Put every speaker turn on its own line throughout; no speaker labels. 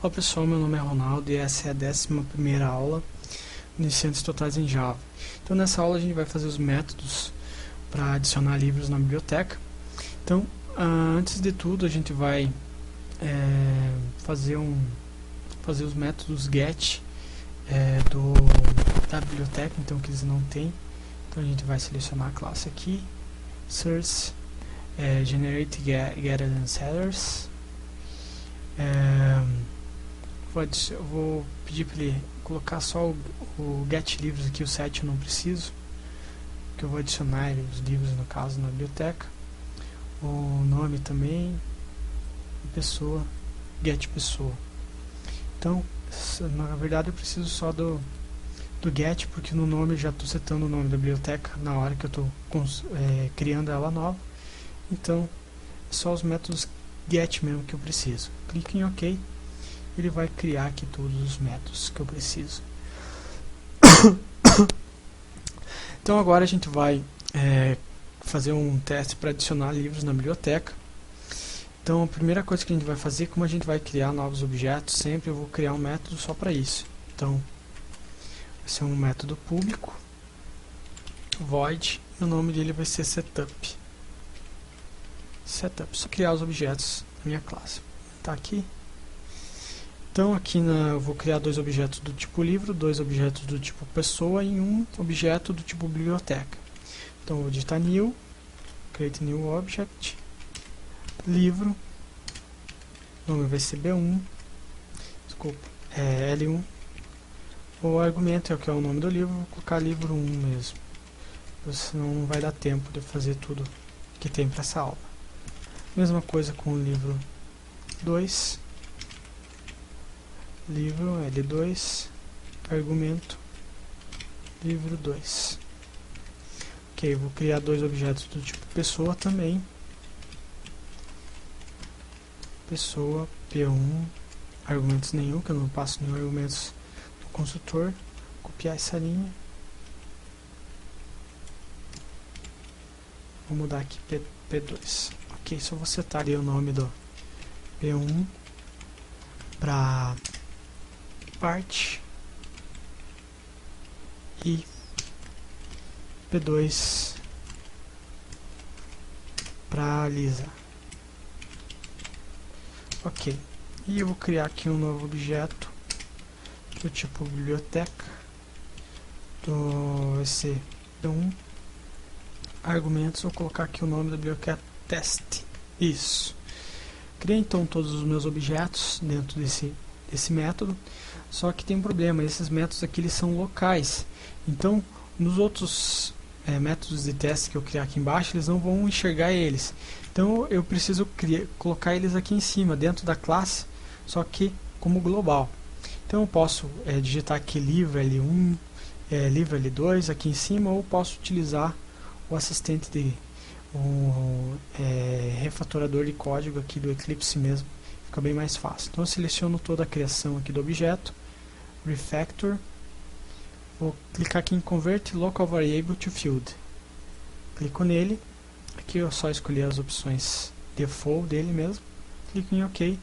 Olá pessoal, meu nome é Ronaldo e essa é a 11ª aula Iniciantes Totais em Java. Então nessa aula a gente vai fazer os métodos para adicionar livros na biblioteca. Então antes de tudo a gente vai fazer os métodos get da biblioteca, então que eles não têm. Então a gente vai selecionar a classe aqui, source, generate getters and setters. Eu vou pedir para ele colocar só o get livros aqui, o set eu não preciso, que eu vou adicionar os livros no caso na biblioteca. O nome também, pessoa, get pessoa. Então na verdade eu preciso só do get, porque no nome eu já estou setando o nome da biblioteca na hora que eu estou criando ela nova. Então é só os métodos get mesmo que eu preciso. Clique em OK, ele vai criar aqui todos os métodos que eu preciso. Então agora a gente vai fazer um teste para adicionar livros na biblioteca. Então a primeira coisa que a gente vai fazer, como a gente vai criar novos objetos, sempre eu vou criar um método só para isso. Então vai ser um método público, void, e o nome dele vai ser setup. Só criar os objetos da minha classe. Tá aqui. Então aqui eu vou criar dois objetos do tipo livro, dois objetos do tipo pessoa e um objeto do tipo biblioteca. Então eu vou digitar new, create new object, livro, nome vai ser B1, desculpa, L1, o argumento que é o nome do livro, vou colocar livro 1 mesmo, senão não vai dar tempo de fazer tudo que tem para essa aula. Mesma coisa com o livro 2, livro L2, argumento, livro 2. Ok, vou criar dois objetos do tipo pessoa também. Pessoa, P1, argumentos nenhum, que eu não passo nenhum argumentos do construtor. Copiar essa linha. Vou mudar aqui P2. Ok, só vou setar ali o nome do P1 para parte e P2 para Lisa. Ok, e eu vou criar aqui um novo objeto do tipo biblioteca, do esse P1, argumentos, vou colocar aqui o nome da biblioteca test. Isso. Criei então todos os meus objetos dentro desse método, só que tem um problema, esses métodos aqui eles são locais, então nos outros métodos de teste que eu criar aqui embaixo, eles não vão enxergar eles, então eu preciso colocar eles aqui em cima, dentro da classe, só que como global. Então eu posso digitar aqui livro L1, livro L2 aqui em cima, ou posso utilizar o assistente de refatorador de código aqui do Eclipse mesmo, fica bem mais fácil. Então eu seleciono toda a criação aqui do objeto, refactor, vou clicar aqui em convert local variable to field, clico nele, aqui eu só escolhi as opções default dele mesmo, clico em OK,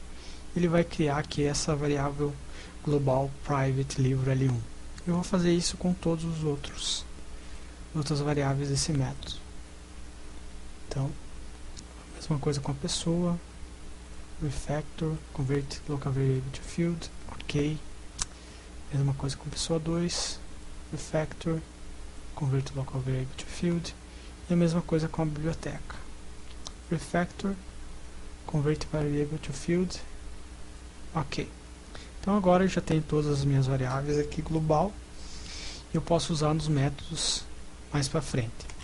ele vai criar aqui essa variável global private livro L1. Eu vou fazer isso com todos os outras variáveis desse método. Então, mesma coisa com a pessoa, refactor, convert local variable to field, ok. Mesma coisa com pessoa 2, refactor, convert local variable to field, e a mesma coisa com a biblioteca, refactor, convert variable to field, ok. Então agora eu já tenho todas as minhas variáveis aqui global, e eu posso usar nos métodos mais para frente.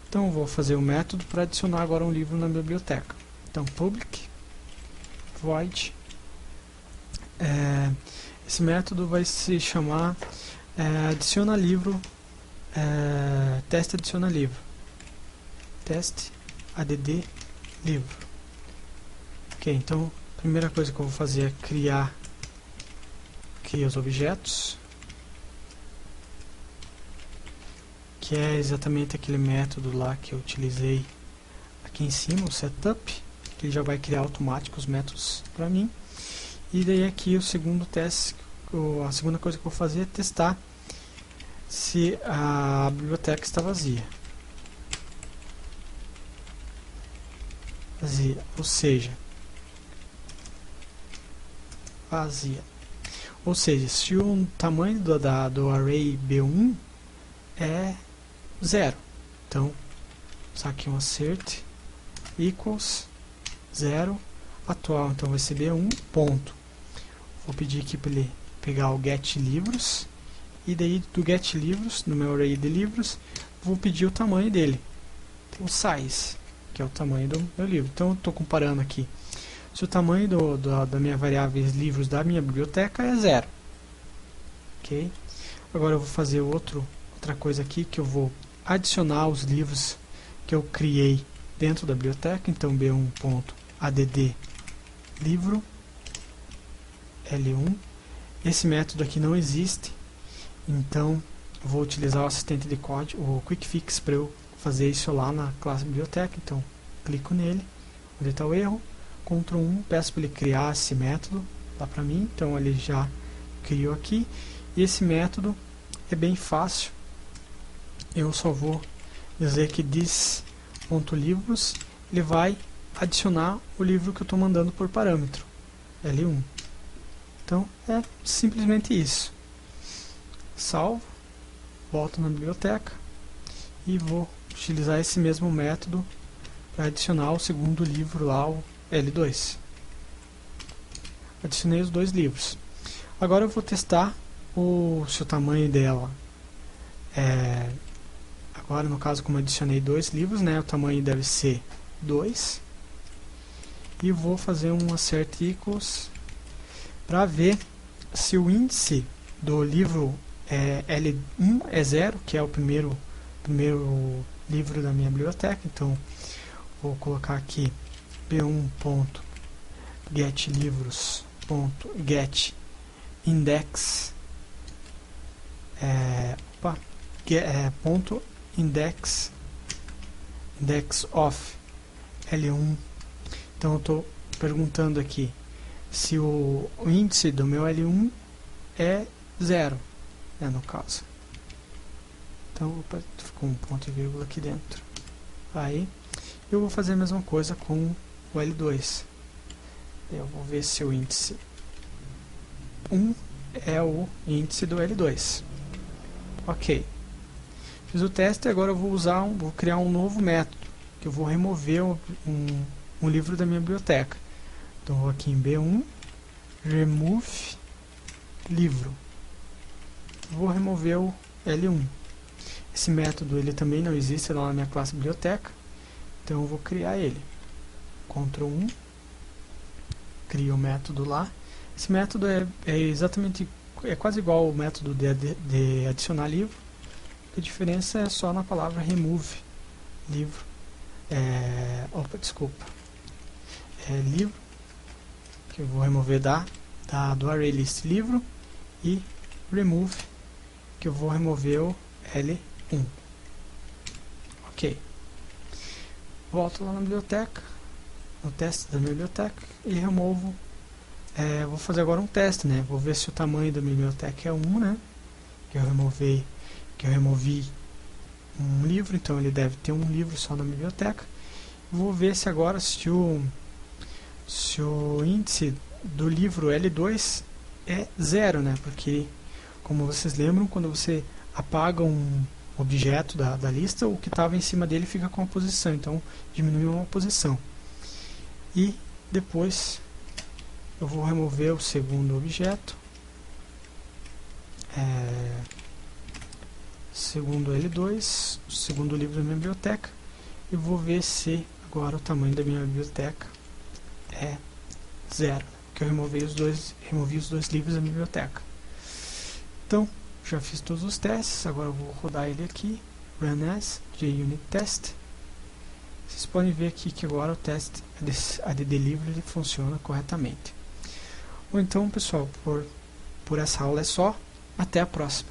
Então eu vou fazer um método para adicionar agora um livro na biblioteca. Então public void, esse método vai se chamar adiciona livro, teste adiciona livro, teste add livro. Ok, então a primeira coisa que eu vou fazer é criar aqui os objetos, que é exatamente aquele método lá que eu utilizei aqui em cima, o setup, que ele já vai criar automático os métodos para mim. E daí aqui o segundo teste, a segunda coisa que eu vou fazer é testar se a biblioteca está vazia. Vazia, ou seja, vazia. Ou seja, se o tamanho do array B1 é 0. Então, só aqui um assert equals 0 atual, então vai ser B1 ponto. Vou pedir aqui para ele pegar o get livros e daí do get livros, no meu array de livros, vou pedir o tamanho dele, o size, que é o tamanho do meu livro. Então eu estou comparando aqui. Se o tamanho da minha variável livros da minha biblioteca é 0. Ok? Agora eu vou fazer outra coisa aqui, que eu vou adicionar os livros que eu criei dentro da biblioteca. Então b1.add livro L1. Esse método aqui não existe, então vou utilizar o assistente de código, o QuickFix, para eu fazer isso lá na classe biblioteca. Então clico nele, onde está o erro, Ctrl 1, peço para ele criar esse método lá para mim. Então ele já criou aqui, e esse método é bem fácil. Eu só vou dizer que this.livros, ele vai adicionar o livro que eu estou mandando por parâmetro L1. Então é simplesmente isso. Salvo, volto na biblioteca e vou utilizar esse mesmo método para adicionar o segundo livro lá, o L2. Adicionei os dois livros. Agora eu vou testar se o tamanho dela agora no caso, como eu adicionei dois livros, né, o tamanho deve ser 2. E vou fazer um assert equals para ver se o índice do livro L1 é 0, que é o primeiro livro da minha biblioteca. Então vou colocar aqui b1.getLivros.get index index of L1. Então eu estou perguntando aqui se o índice do meu L1 é 0, no caso. Então ficou um ponto e vírgula aqui dentro. Aí eu vou fazer a mesma coisa com o L2. Eu vou ver se o índice 1 é o índice do L2. Ok. Fiz o teste e agora eu vou criar um novo método, que eu vou remover um livro da minha biblioteca. Então vou aqui em B1, remove livro. Vou remover o L1. Esse método ele também não existe lá na minha classe biblioteca, então eu vou criar ele. Ctrl 1, crio o método lá. Esse método é quase igual ao método de adicionar livro. A diferença é só na palavra remove livro. Livro, que eu vou remover do array list livro, e remove, que eu vou remover o L1. Ok. Volto lá na biblioteca, no teste da minha biblioteca, e removo. Vou fazer agora um teste, né? Vou ver se o tamanho da minha biblioteca é 1, né? Que eu removi um livro, então ele deve ter um livro só na biblioteca. Vou ver se agora se o índice do livro L2 é 0, né? Porque, como vocês lembram, quando você apaga um objeto da lista, o que estava em cima dele fica com uma posição, então diminuiu uma posição. E depois eu vou remover o segundo objeto, segundo L2, o segundo livro da minha biblioteca, e vou ver se agora o tamanho da minha biblioteca é 0, porque eu removi os dois livros da minha biblioteca. Então, já fiz todos os testes, agora eu vou rodar ele aqui, run as JUnit test. Vocês podem ver aqui que agora o teste add livro ele funciona corretamente. Ou então, pessoal, por essa aula é só. Até a próxima.